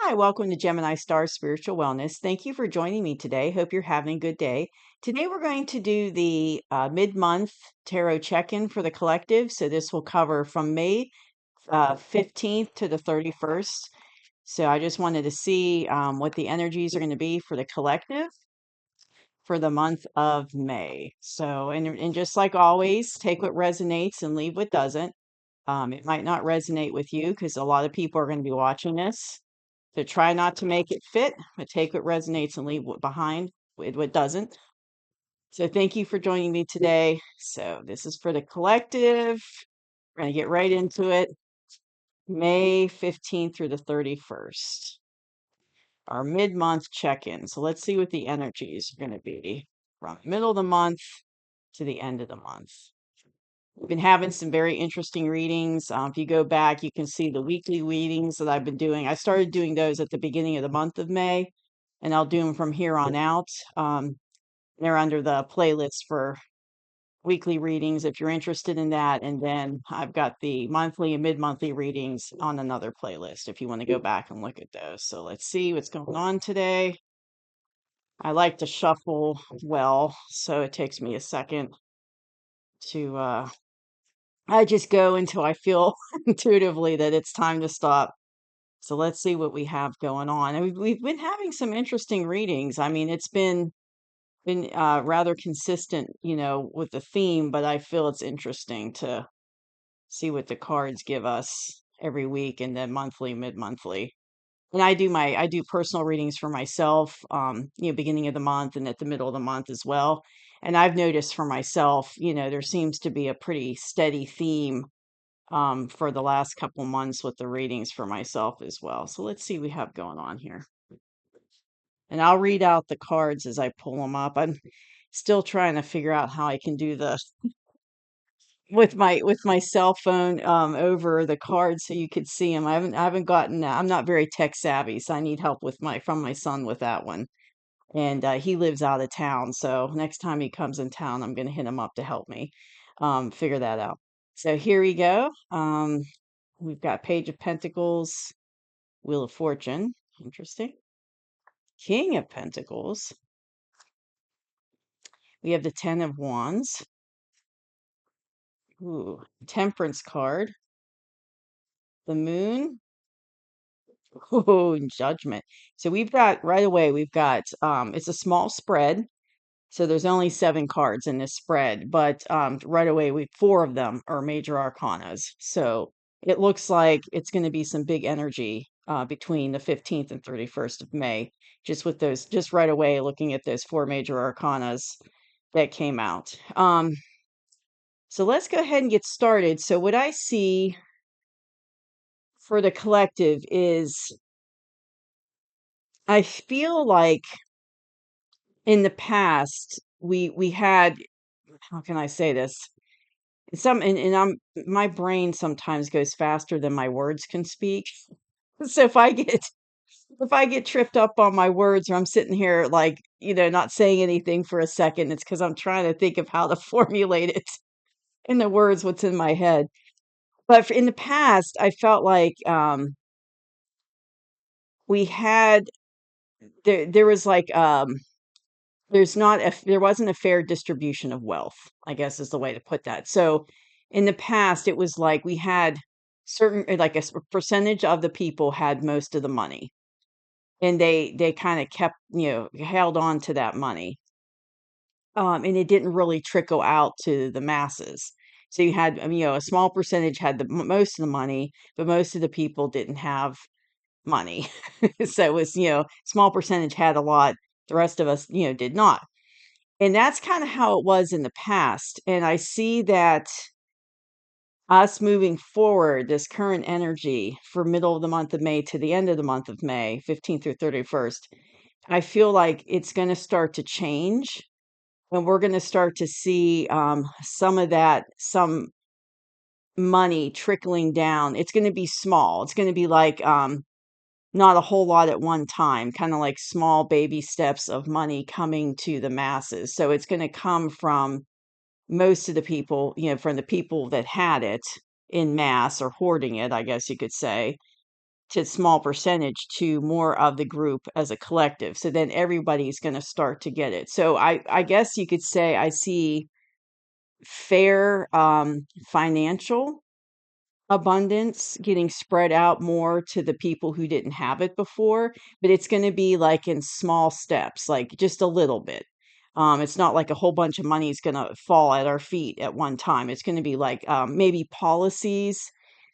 Hi, welcome to Gemini Star Spiritual Wellness. Thank you for joining me today. Hope you're having a good day. Today, we're going to do the mid month tarot check in for the collective. So, this will cover from May 15th to the 31st. So, I just wanted to see what the energies are going to be for the collective for the month of May. So, and just like always, take what resonates and leave what doesn't. It might not resonate with you because a lot of people are going to be watching this. So try not to make it fit, but take what resonates and leave what behind with what doesn't. So thank you for joining me today. So this is for the collective. We're going to get right into it. May 15th through the 31st. Our mid-month check-in. So let's see what the energies are going to be from the middle of the month to the end of the month. We've been having some very interesting readings. If you go back, you can see the weekly readings that I've been doing. I started doing those at the beginning of the month of May, and I'll do them from here on out. They're under the playlist for weekly readings if you're interested in that. And then I've got the monthly and mid-monthly readings on another playlist if you want to go back and look at those. So let's see what's going on today. I like to shuffle well, so it takes me a second to I just go until I feel intuitively that it's time to stop. So let's see what we have going on. And we've been having some interesting readings. I mean, it's been rather consistent, with the theme, but I feel it's interesting to see what the cards give us every week and then monthly, mid-monthly. And I do personal readings for myself, beginning of the month and at the middle of the month as well. And I've noticed for myself, there seems to be a pretty steady theme for the last couple months with the readings for myself as well. So let's see what we have going on here. And I'll read out the cards as I pull them up. I'm still trying to figure out how I can do the with my cell phone over the cards so you could see them. I haven't gotten that. I'm not very tech savvy, so I need help with my son with that one. And he lives out of town, so next time he comes in town, I'm going to hit him up to help me figure that out. So here we go. We've got Page of Pentacles, Wheel of Fortune. Interesting. King of Pentacles. We have the Ten of Wands. Ooh, Temperance card. The Moon. Oh, Judgment. So we've got it's a small spread. So there's only 7 cards in this spread, but right away we 4 of them are major arcanas. So it looks like it's going to be some big energy between the 15th and 31st of May, just with those, just right away looking at those 4 major arcanas that came out. So let's go ahead and get started. So what I see for the collective is I feel like in the past we had, how can I say this? And I'm my brain sometimes goes faster than my words can speak. So if I get tripped up on my words or I'm sitting here like, not saying anything for a second, it's because I'm trying to think of how to formulate it in the words what's in my head. But in the past, I felt like we had there was like there wasn't a fair distribution of wealth, I guess is the way to put that. So in the past it was like we had like percentage of the people had most of the money, and they kind of kept, held on to that money. And it didn't really trickle out to the masses. So you had, a small percentage had most of the money, but most of the people didn't have money. So it was, small percentage had a lot, the rest of us, did not. And that's kind of how it was in the past. And I see that us moving forward, this current energy for middle of the month of May to the end of the month of May, 15th through 31st, I feel like it's going to start to change. And we're going to start to see some money trickling down. It's going to be small. It's going to be like not a whole lot at one time, kind of like small baby steps of money coming to the masses. So it's going to come from most of the people, from the people that had it in mass or hoarding it, I guess you could say, to small percentage to more of the group as a collective. So then everybody's going to start to get it. So I guess you could say I see fair financial abundance getting spread out more to the people who didn't have it before, but it's going to be like in small steps, like just a little bit. It's not like a whole bunch of money is going to fall at our feet at one time. It's going to be like maybe policies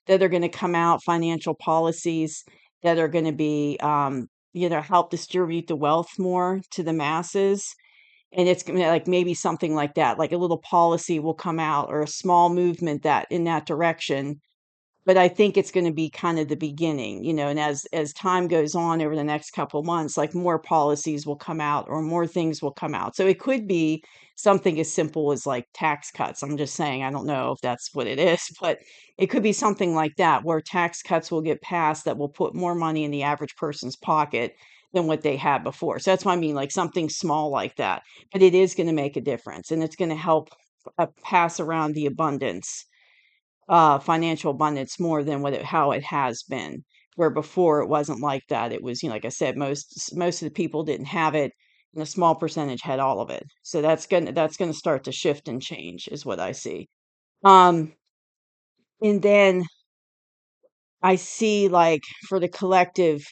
that are going to come out, financial policies that are going to be, help distribute the wealth more to the masses. And it's gonna like maybe something like that, like a little policy will come out or a small movement that in that direction, but I think it's gonna be kind of the beginning, and as time goes on over the next couple months, like more policies will come out or more things will come out. So it could be something as simple as like tax cuts. I'm just saying, I don't know if that's what it is, but it could be something like that where tax cuts will get passed that will put more money in the average person's pocket than what they had before. So that's what I mean, like something small like that. But it is gonna make a difference and it's gonna help pass around the abundance financial abundance more than how it has been. Where before it wasn't like that. It was, like I said, most of the people didn't have it, and a small percentage had all of it. So that's gonna start to shift and change, is what I see. Um, and then I see like for the collective,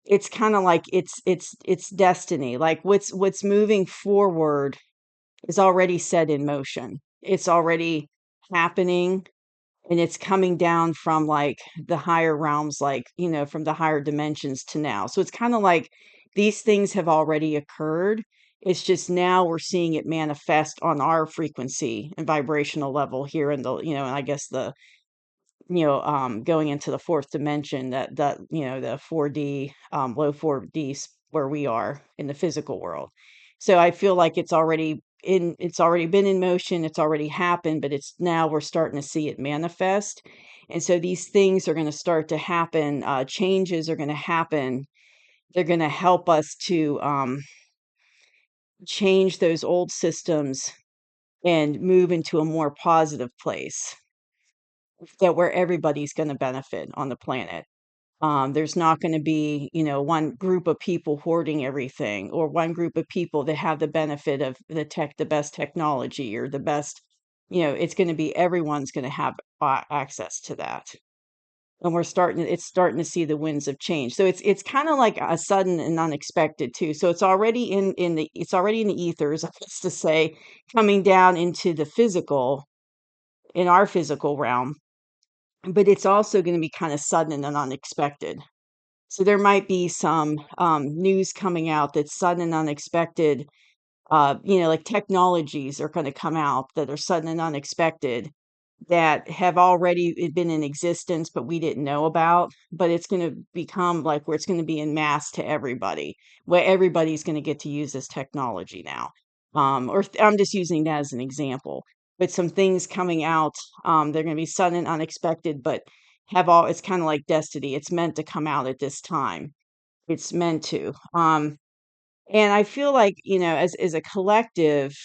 it's kind of like it's destiny. Like what's moving forward is already set in motion. It's already happening and it's coming down from like the higher realms, like from the higher dimensions to now. So it's kind of like these things have already occurred. It's just now we're seeing it manifest on our frequency and vibrational level here in the, and I guess the, going into the fourth dimension, that the 4D, low 4D, where we are in the physical world. So I feel like it's already been in motion, it's already happened, but it's now we're starting to see it manifest. And so these things are going to start to happen, changes are going to happen. They're going to help us to change those old systems and move into a more positive place that where everybody's going to benefit on the planet. There's not going to be, one group of people hoarding everything or one group of people that have the benefit of the best technology or the best, it's going to be everyone's going to have access to that. And it's starting to see the winds of change. So it's kind of like a sudden and unexpected too. So it's already in the ethers, I guess to say, coming down into the physical, in our physical realm, but it's also going to be kind of sudden and unexpected. So there might be some news coming out that's sudden and unexpected. Like technologies are going to come out that are sudden and unexpected that have already been in existence, but we didn't know about. But it's going to become like where it's going to be in mass to everybody, where everybody's going to get to use this technology now. I'm just using that as an example. But some things coming out, they're going to be sudden and unexpected, but it's kind of like destiny. It's meant to come out at this time. It's meant to. And I feel like, as a collective,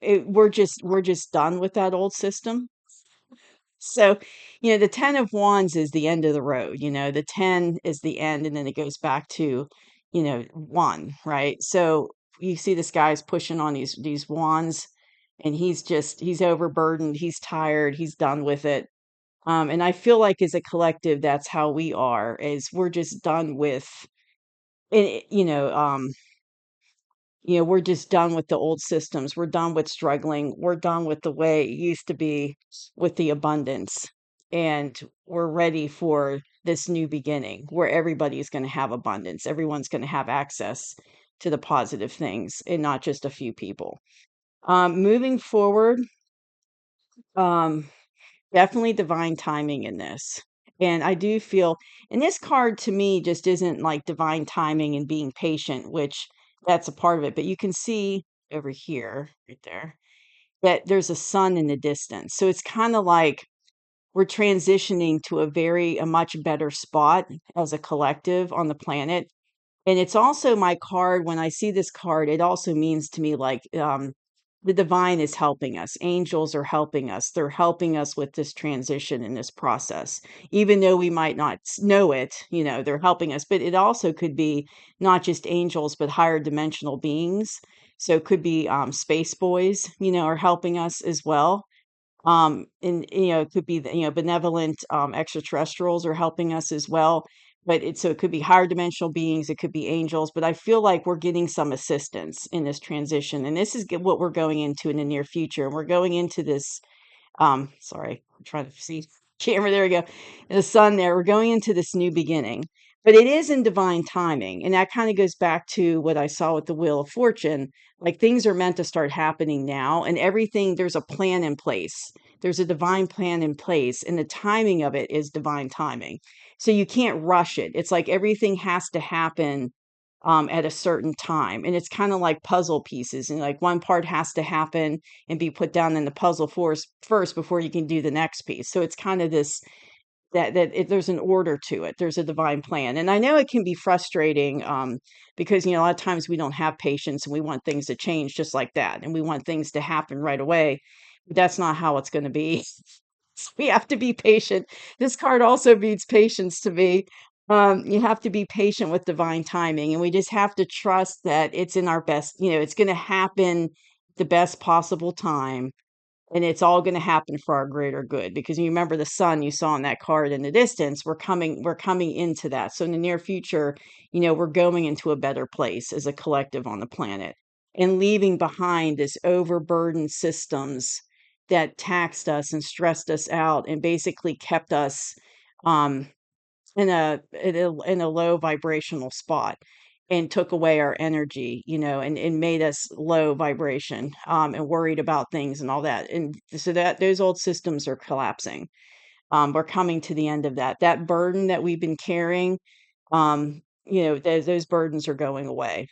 we're just done with that old system. So, the 10 of wands is the end of the road, the 10 is the end and then it goes back to, 1, right? So you see this guy's pushing on these wands and he's overburdened, he's tired, he's done with it. And I feel like as a collective, that's how we are, is we're just done with it, we're just done with the old systems. We're done with struggling. We're done with the way it used to be with the abundance. And we're ready for this new beginning where everybody's going to have abundance. Everyone's going to have access to the positive things and not just a few people. Moving forward, um, definitely divine timing in this. And I do feel, and this card to me just isn't like divine timing and being patient, which that's a part of it. But you can see over here, right there, that there's a sun in the distance. So it's kind of like we're transitioning to a much better spot as a collective on the planet. And it's also my card. When I see this card, it also means to me like the divine is helping us. Angels are helping us. They're helping us with this transition in this process. Even though we might not know it, they're helping us. But it also could be not just angels, but higher dimensional beings. So it could be space boys, are helping us as well. And it could be benevolent extraterrestrials are helping us as well. But it could be higher dimensional beings, it could be angels, but I feel like we're getting some assistance in this transition, and this is what we're going into in the near future. And we're going into this, sorry, I'm trying to see camera. There we go. The sun there. We're going into this new beginning, but it is in divine timing. And that kind of goes back to what I saw with the Wheel of Fortune. Like things are meant to start happening now, and everything, there's a plan in place. There's a divine plan in place, and the timing of it is divine timing. So you can't rush it. It's like everything has to happen at a certain time. And it's kind of like puzzle pieces. And like one part has to happen and be put down in the puzzle first before you can do the next piece. So it's kind of this there's an order to it. There's a divine plan. And I know it can be frustrating because, a lot of times we don't have patience and we want things to change just like that. And we want things to happen right away. But that's not how it's going to be. So we have to be patient. This card also means patience to me. You have to be patient with divine timing, and we just have to trust that it's in our best, it's going to happen the best possible time, and it's all going to happen for our greater good. Because you remember the sun you saw in that card in the distance, we're coming into that. So in the near future, we're going into a better place as a collective on the planet, and leaving behind this overburdened systems that taxed us and stressed us out and basically kept us um in a low vibrational spot, and took away our energy, and made us low vibration, and worried about things and all that. And so that those old systems are collapsing. We're coming to the end of that burden that we've been carrying. Those burdens are going away,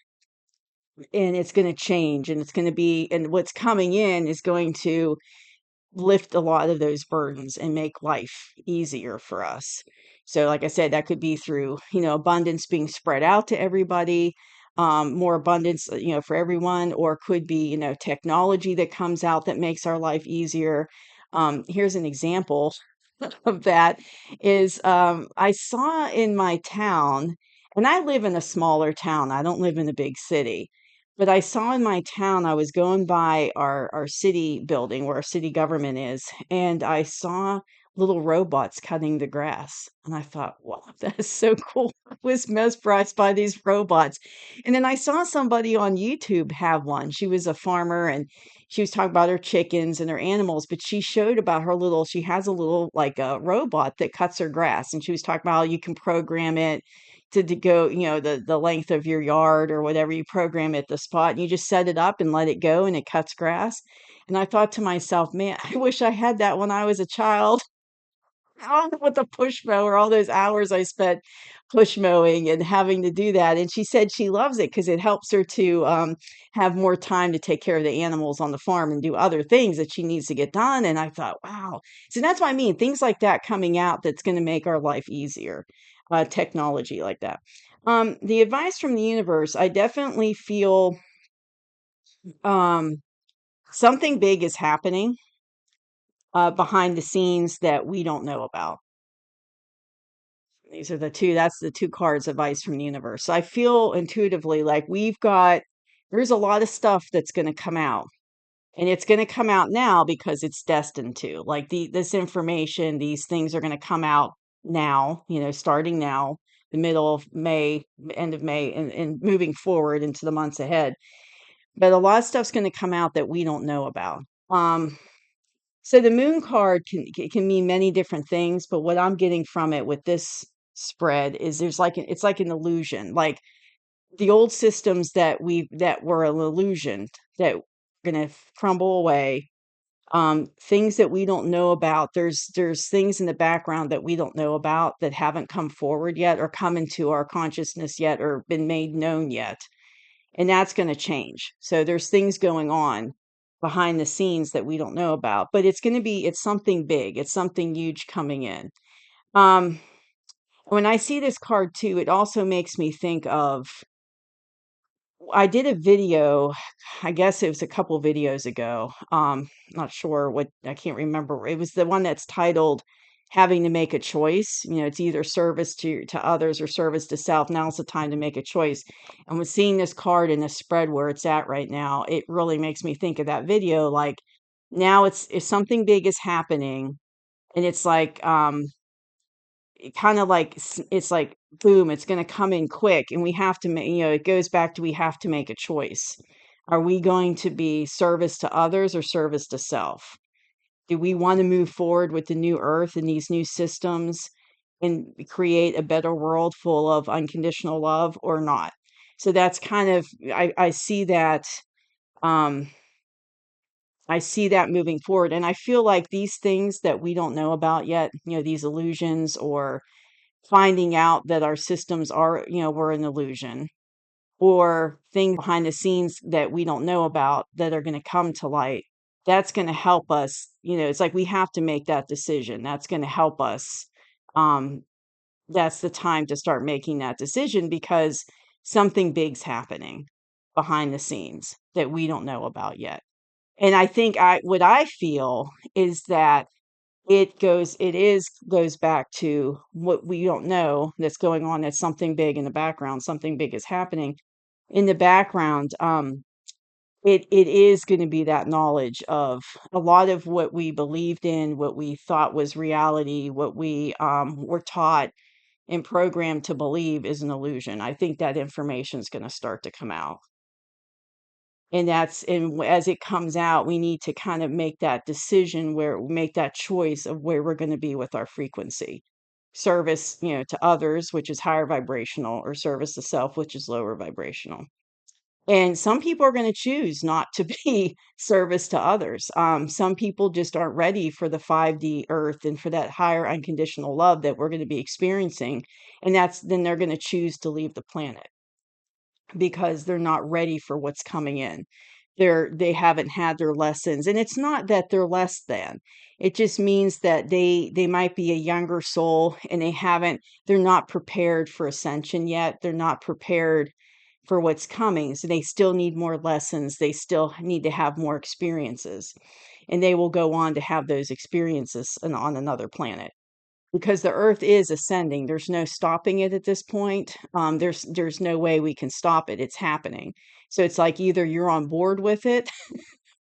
and it's going to change, and it's going to be, and what's coming in is going to lift a lot of those burdens and make life easier for us. So, like I said, that could be through, abundance being spread out to everybody, more abundance, for everyone, or could be, technology that comes out that makes our life easier. Here's an example of that is I saw in my town, and I live in a smaller town. I don't live in a big city. But I saw in my town, I was going by our city building where our city government is, and I saw little robots cutting the grass. And I thought, wow, that is so cool. I was mesmerized by these robots. And then I saw somebody on YouTube have one. She was a farmer, and she was talking about her chickens and her animals, but she showed about she has a little like a robot that cuts her grass. And she was talking about how you can program it to go, the length of your yard or whatever. You program it the spot, and you just set it up and let it go, and it cuts grass. And I thought to myself, man, I wish I had that when I was a child. Oh, with the push mower, all those hours I spent push mowing and having to do that. And she said she loves it because it helps her to have more time to take care of the animals on the farm and do other things that she needs to get done. And I thought, wow. So that's what I mean. Things like that coming out that's going to make our life easier. Technology like that. The advice from the universe, I definitely feel um, something big is happening behind the scenes that we don't know about. That's the two cards advice from the universe. So I feel intuitively like there's a lot of stuff that's going to come out, and it's going to come out now because it's destined to. Like this information, these things are going to come out now, starting now, the middle of May, end of May, and moving forward into the months ahead. But a lot of stuff's going to come out that we don't know about. Um, so the moon card can mean many different things, but what I'm getting from it with this spread is it's like an illusion. Like the old systems that were an illusion that are going to crumble away. Things that we don't know about. There's things in the background that we don't know about that haven't come forward yet, or come into our consciousness yet, or been made known yet, and that's going to change. So there's things going on behind the scenes that we don't know about, but it's something big, it's something huge coming in. um when I see this card too, it also makes me think of I did a video, I guess it was a couple videos ago. Not sure what, I can't remember. It was the one that's titled Having to Make a Choice. You know, it's either service to others or service to self. Now's the time to make a choice. And with seeing this card and the spread where it's at right now, it really makes me think of that video. Like now it's if something big is happening and it's like it kind of like it's like boom, it's going to come in quick, and we have to make, it goes back to we have to make a choice. Are we going to be service to others or service to self? Do we want to move forward with the new earth and these new systems and create a better world full of unconditional love or not? So that's kind of I see that um I see that moving forward, and I feel like these things that we don't know about yet, these illusions, or finding out that our systems are, were an illusion, or things behind the scenes that we don't know about that are going to come to light. That's going to help us. It's like we have to make that decision. That's going to help us. Um, that's the time to start making that decision because something big's happening behind the scenes that we don't know about yet. And I think what I feel is that goes back to what we don't know that's going on. That's something big in the background. Something big is happening in the background. It is going to be that knowledge of a lot of what we believed in, what we thought was reality, what we were taught and programmed to believe is an illusion. I think that information is going to start to come out. As it comes out, we need to kind of make that decision, where make that choice of where we're going to be with our frequency. Service, to others, which is higher vibrational, or service to self, which is lower vibrational. And some people are going to choose not to be service to others. Some people just aren't ready for the 5D earth and for that higher unconditional love that we're going to be experiencing. And then they're going to choose to leave the planet because they're not ready for what's coming in. They haven't had their lessons, and it's not that they're less than. It just means that they might be a younger soul, and they're not prepared for ascension yet. They're not prepared for what's coming. So they still need more lessons. They still need to have more experiences, and they will go on to have those experiences on another planet, because the earth is ascending. There's no stopping it at this point. There's no way we can stop it. It's happening. So it's like either you're on board with it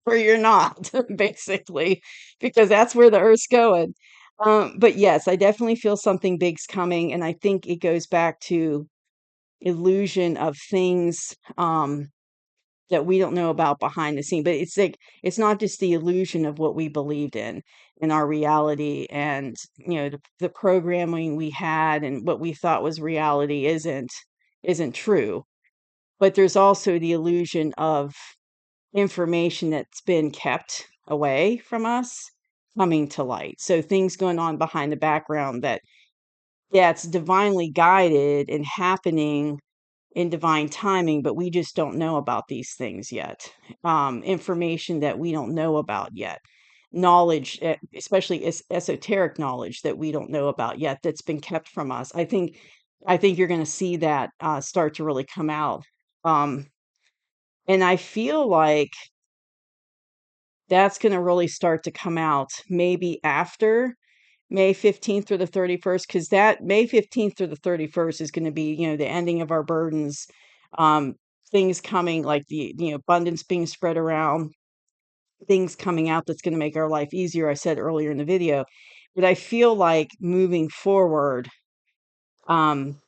or you're not, basically, because that's where the earth's going. But yes, I definitely feel something big's coming, and I think it goes back to illusion of things. That we don't know about behind the scene. But it's like it's not just the illusion of what we believed in our reality, and the programming we had and what we thought was reality isn't true. But there's also the illusion of information that's been kept away from us coming to light. So things going on behind the background that's divinely guided and happening in divine timing, but we just don't know about these things yet. Information that we don't know about yet. Knowledge, especially esoteric knowledge that we don't know about yet, that's been kept from us. I think you're going to see that start to really come out. Um, and I feel like that's going to really start to come out maybe after May 15th or the 31st, because that May 15th through the 31st is going to be, the ending of our burdens, um, things coming like the abundance being spread around, things coming out that's going to make our life easier. I said earlier in the video, but I feel like moving forward, um,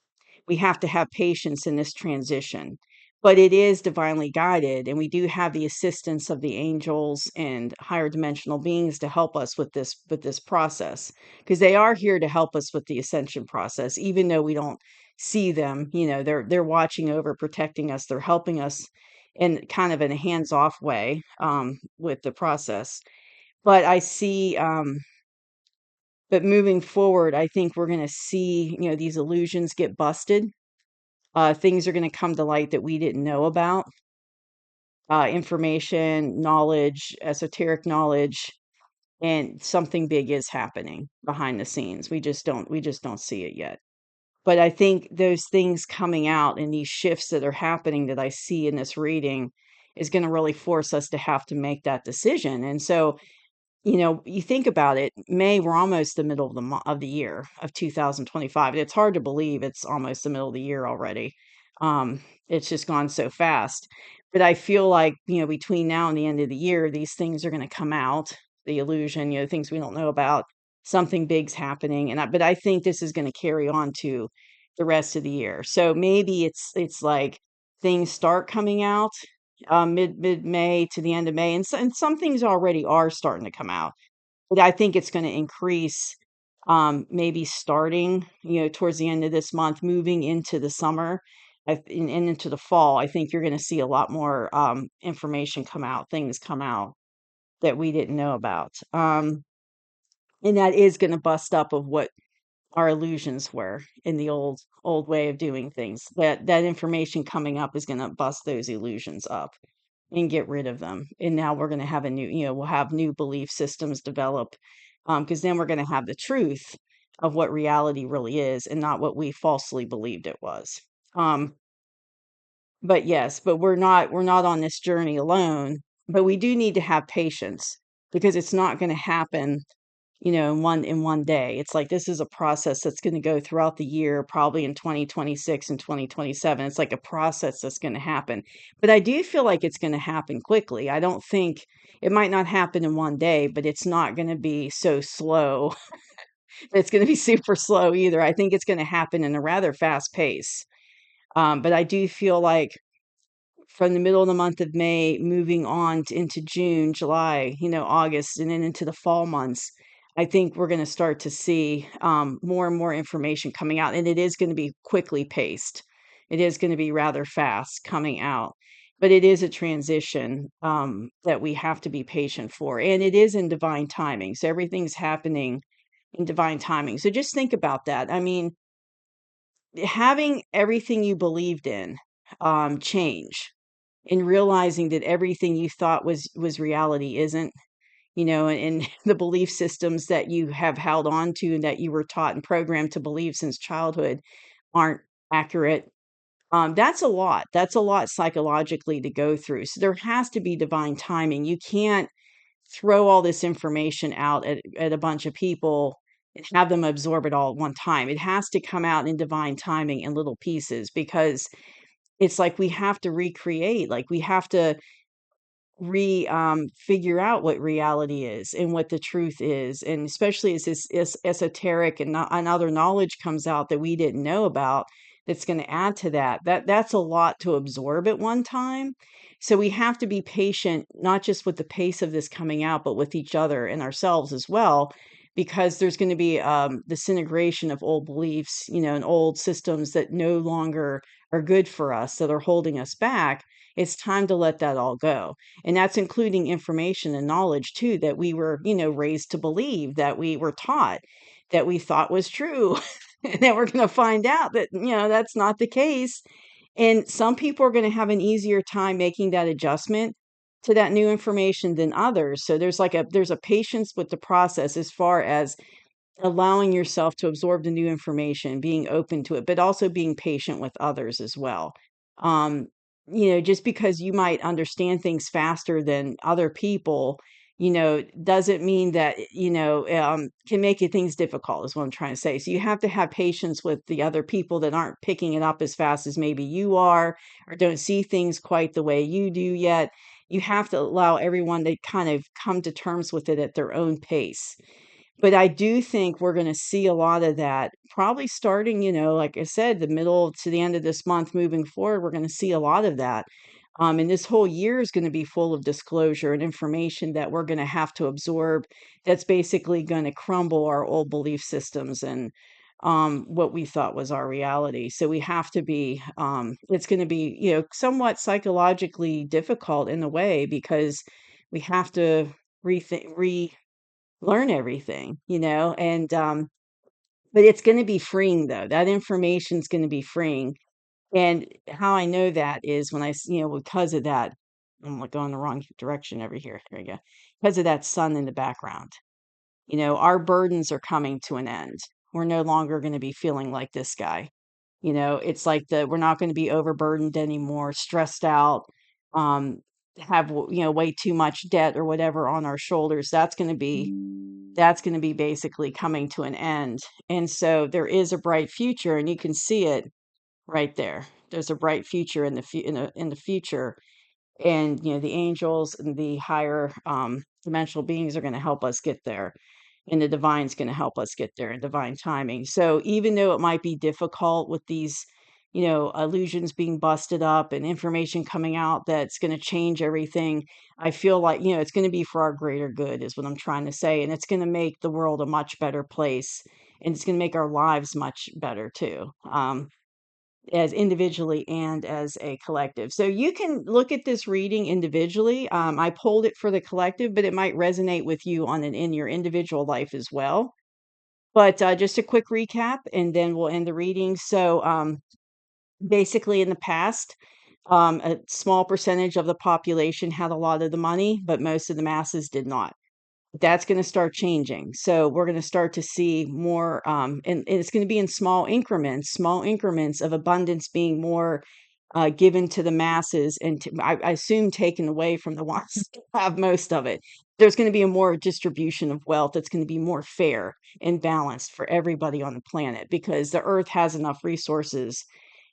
we have to have patience in this transition. But it is divinely guided, and we do have the assistance of the angels and higher dimensional beings to help us with this process, because they are here to help us with the ascension process. Even though we don't see them, they're watching over, protecting us. They're helping us in kind of in a hands-off way, with the process. But but moving forward, I think we're going to see, these illusions get busted. Things are going to come to light that we didn't know about. Information, knowledge, esoteric knowledge, and something big is happening behind the scenes. We just don't see it yet. But I think those things coming out and these shifts that are happening that I see in this reading is going to really force us to have to make that decision. And so, you think about it, May, we're almost the middle of of the year of 2025. And it's hard to believe it's almost the middle of the year already. It's just gone so fast. But I feel like, between now and the end of the year, these things are going to come out, the illusion, things we don't know about, something big's happening. But I think this is going to carry on to the rest of the year. So maybe it's like things start coming out mid May to the end of May, and some things already are starting to come out. But I think it's going to increase, maybe starting, towards the end of this month, moving into the summer, and into the fall. I think you're going to see a lot more information come out, things come out that we didn't know about, and that is going to bust up of what our illusions were in the old way of doing things. That information coming up is going to bust those illusions up and get rid of them. And now we're going to have we'll have new belief systems develop, because then we're going to have the truth of what reality really is and not what we falsely believed it was. Um, but yes, but we're not on this journey alone, but we do need to have patience because it's not going to happen, in one day. It's like this is a process that's going to go throughout the year, probably in 2026 and 2027. It's like a process that's going to happen. But I do feel like it's going to happen quickly. I don't think it might not happen in one day, but it's not going to be so slow. It's going to be super slow either. I think it's going to happen in a rather fast pace. But I do feel like from the middle of the month of May, moving on into June, July, August, and then into the fall months, I think we're going to start to see more and more information coming out, and it is going to be quickly paced. It is going to be rather fast coming out, but it is a transition that we have to be patient for, and it is in divine timing. So everything's happening in divine timing. So just think about that. I mean, having everything you believed in change and realizing that everything you thought was reality isn't, and the belief systems that you have held on to and that you were taught and programmed to believe since childhood aren't accurate. That's a lot psychologically to go through, so there has to be divine timing. You can't throw all this information out at a bunch of people and have them absorb it all at one time. It has to come out in divine timing in little pieces, because it's like we have to recreate, like we have to figure out what reality is and what the truth is. And especially as this is esoteric and other knowledge comes out that we didn't know about, that's going to add to that's a lot to absorb at one time. So we have to be patient, not just with the pace of this coming out, but with each other and ourselves as well, because there's going to be disintegration of old beliefs, and old systems that no longer are good for us, that are holding us back. It's time to let that all go. And that's including information and knowledge too that we were, raised to believe, that we were taught, that we thought was true. And then we're going to find out that, that's not the case. And some people are going to have an easier time making that adjustment to that new information than others. So there's a patience with the process as far as allowing yourself to absorb the new information, being open to it, but also being patient with others as well. Um, just because you might understand things faster than other people, doesn't mean that, can make it things difficult, is what I'm trying to say. So you have to have patience with the other people that aren't picking it up as fast as maybe you are, or don't see things quite the way you do yet. You have to allow everyone to kind of come to terms with it at their own pace. But I do think we're gonna see a lot of that probably starting, like I said, the middle to the end of this month moving forward, we're gonna see a lot of that. And this whole year is gonna be full of disclosure and information that we're gonna have to absorb, that's basically gonna crumble our old belief systems and what we thought was our reality. So we have to be, it's gonna be, somewhat psychologically difficult in a way, because we have to rethink, learn everything, and but it's going to be freeing though. That information is going to be freeing. And how I know that is when because of that, I'm like going the wrong direction over here. There you go. Because of that sun in the background. Our burdens are coming to an end. we're no longer going to be feeling like this guy. It's like we're not going to be overburdened anymore, stressed out, um, have, way too much debt or whatever on our shoulders. That's going to be basically coming to an end. And so there is a bright future, and you can see it right there. There's a bright future in the future, and the angels and the higher dimensional beings are going to help us get there, and the divine's going to help us get there in divine timing. So even though it might be difficult with these illusions being busted up and information coming out that's going to change everything, I feel like it's going to be for our greater good is what I'm trying to say, and it's going to make the world a much better place, and it's going to make our lives much better too, as individually and as a collective. So you can look at this reading individually. I pulled it for the collective, but it might resonate with you in your individual life as well. But just a quick recap, and then we'll end the reading. So basically, in the past, a small percentage of the population had a lot of the money, but most of the masses did not. That's going to start changing. So we're going to start to see more, and it's going to be in small increments of abundance being more given to the masses, and I assume taken away from the ones that have most of it. There's going to be a more distribution of wealth that's going to be more fair and balanced for everybody on the planet, because the earth has enough resources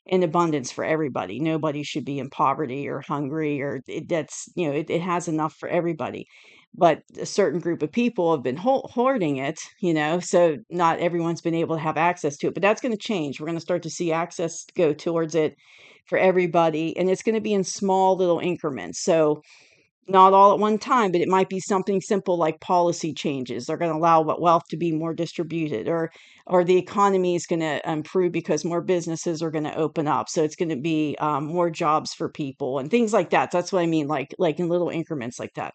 in abundance for everybody. Nobody should be in poverty or hungry, or it has enough for everybody. But a certain group of people have been hoarding it, so not everyone's been able to have access to it. But that's going to change. We're going to start to see access go towards it for everybody, and it's going to be in small little increments. So not all at one time, but it might be something simple like policy changes. They're going to allow wealth to be more distributed, or the economy is going to improve because more businesses are going to open up. So it's going to be more jobs for people and things like that. That's what I mean, like in little increments like that.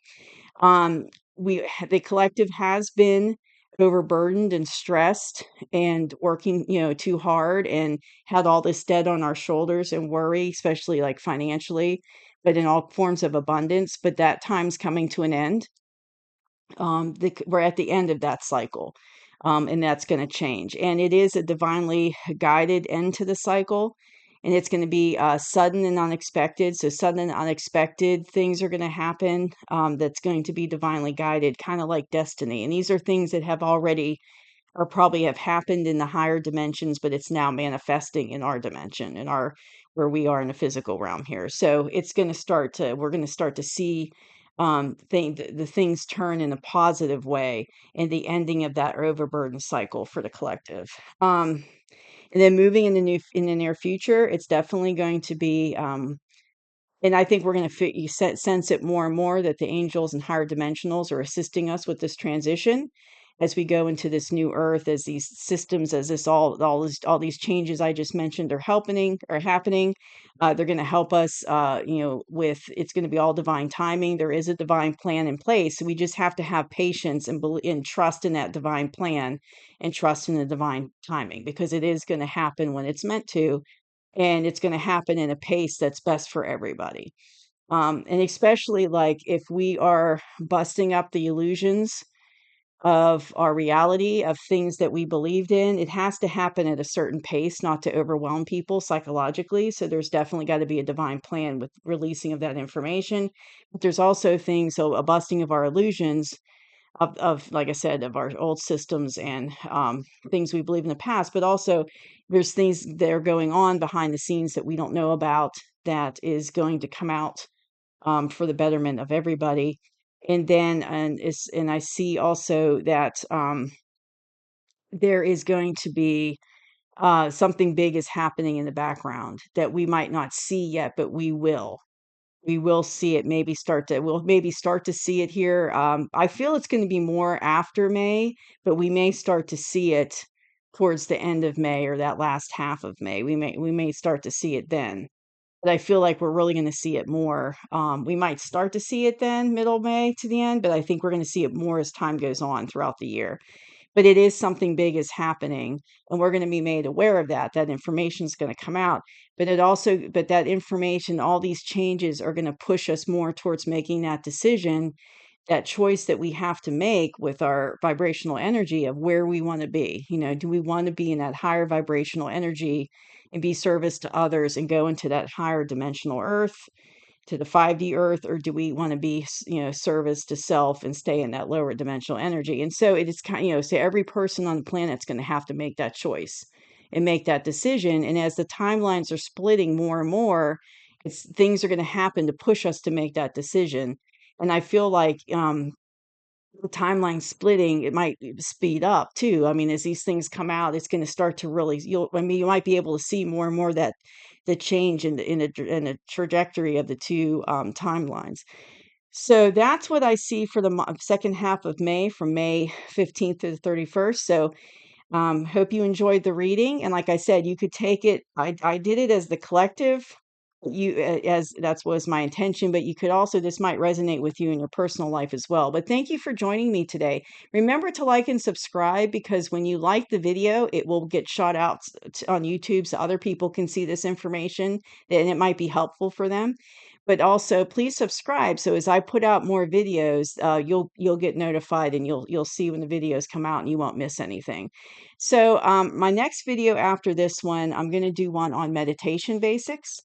Um, the collective has been overburdened and stressed and working, too hard, and had all this debt on our shoulders and worry, especially like financially, but in all forms of abundance. But that time's coming to an end. We're at the end of that cycle, and that's going to change. And it is a divinely guided end to the cycle, and it's going to be sudden and unexpected. So sudden and unexpected things are going to happen. That's going to be divinely guided, kind of like destiny. And these are things that have already or probably have happened in the higher dimensions, but it's now manifesting in our dimension, in our where we are in the physical realm here. So we're going to start to see the things turn in a positive way, and the ending of that overburden cycle for the collective. And then moving in the near future, it's definitely going to be and I think we're going to sense it more and more that the angels and higher dimensionals are assisting us with this transition as we go into this new earth, as these systems, as this all these changes I just mentioned are happening. They're going to help us, with it's going to be all divine timing. There is a divine plan in place. So we just have to have patience and trust in that divine plan, and trust in the divine timing, because it is going to happen when it's meant to, and it's going to happen in a pace that's best for everybody. And especially like if we are busting up the illusions of our reality, of things that we believed in, it has to happen at a certain pace, not to overwhelm people psychologically. So there's definitely got to be a divine plan with releasing of that information. But there's also things, so a busting of our illusions of like I said, of our old systems and things we believe in the past, but also there's things that are going on behind the scenes that we don't know about, that is going to come out for the betterment of everybody. And then and I see also that there is going to be something big is happening in the background that we might not see yet, but we will see it. We'll maybe start to see it here. I feel it's going to be more after May, but we may start to see it towards the end of May, or that last half of May. We may start to see it then. But I feel like we're really going to see it more. We might start to see it then, middle May to the end, but I think we're going to see it more as time goes on throughout the year. But it is something big is happening, and we're going to be made aware of that. That information is going to come out, but that information, all these changes are going to push us more towards making that decision, that choice that we have to make with our vibrational energy of where we want to be. Do we want to be in that higher vibrational energy and be service to others and go into that higher dimensional earth, to the 5D earth, or do we want to be, service to self and stay in that lower dimensional energy? And so it is kind, so every person on the planet's going to have to make that choice and make that decision. And as the timelines are splitting more and more, things are going to happen to push us to make that decision. And I feel like the timeline splitting, it might speed up too. I mean, as these things come out, it's going to start to really, you might be able to see more and more that the change in a trajectory of the two timelines. So that's what I see for the second half of May, from May 15th to the 31st. So hope you enjoyed the reading. And like I said, you could take it. I did it as the collective. As that was my intention, but you could also, this might resonate with you in your personal life as well. But thank you for joining me today. Remember to like and subscribe, because when you like the video, it will get shot out on YouTube so other people can see this information and it might be helpful for them. But also, please subscribe so as I put out more videos, you'll get notified and you'll see when the videos come out and you won't miss anything. So my next video after this one, I'm going to do one on meditation basics.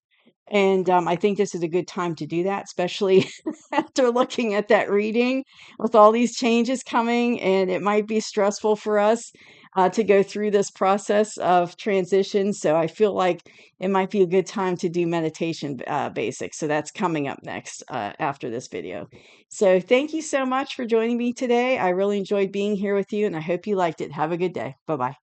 And I think this is a good time to do that, especially after looking at that reading with all these changes coming. And it might be stressful for us to go through this process of transition. So I feel like it might be a good time to do meditation basics. So that's coming up next after this video. So thank you so much for joining me today. I really enjoyed being here with you, and I hope you liked it. Have a good day. Bye-bye.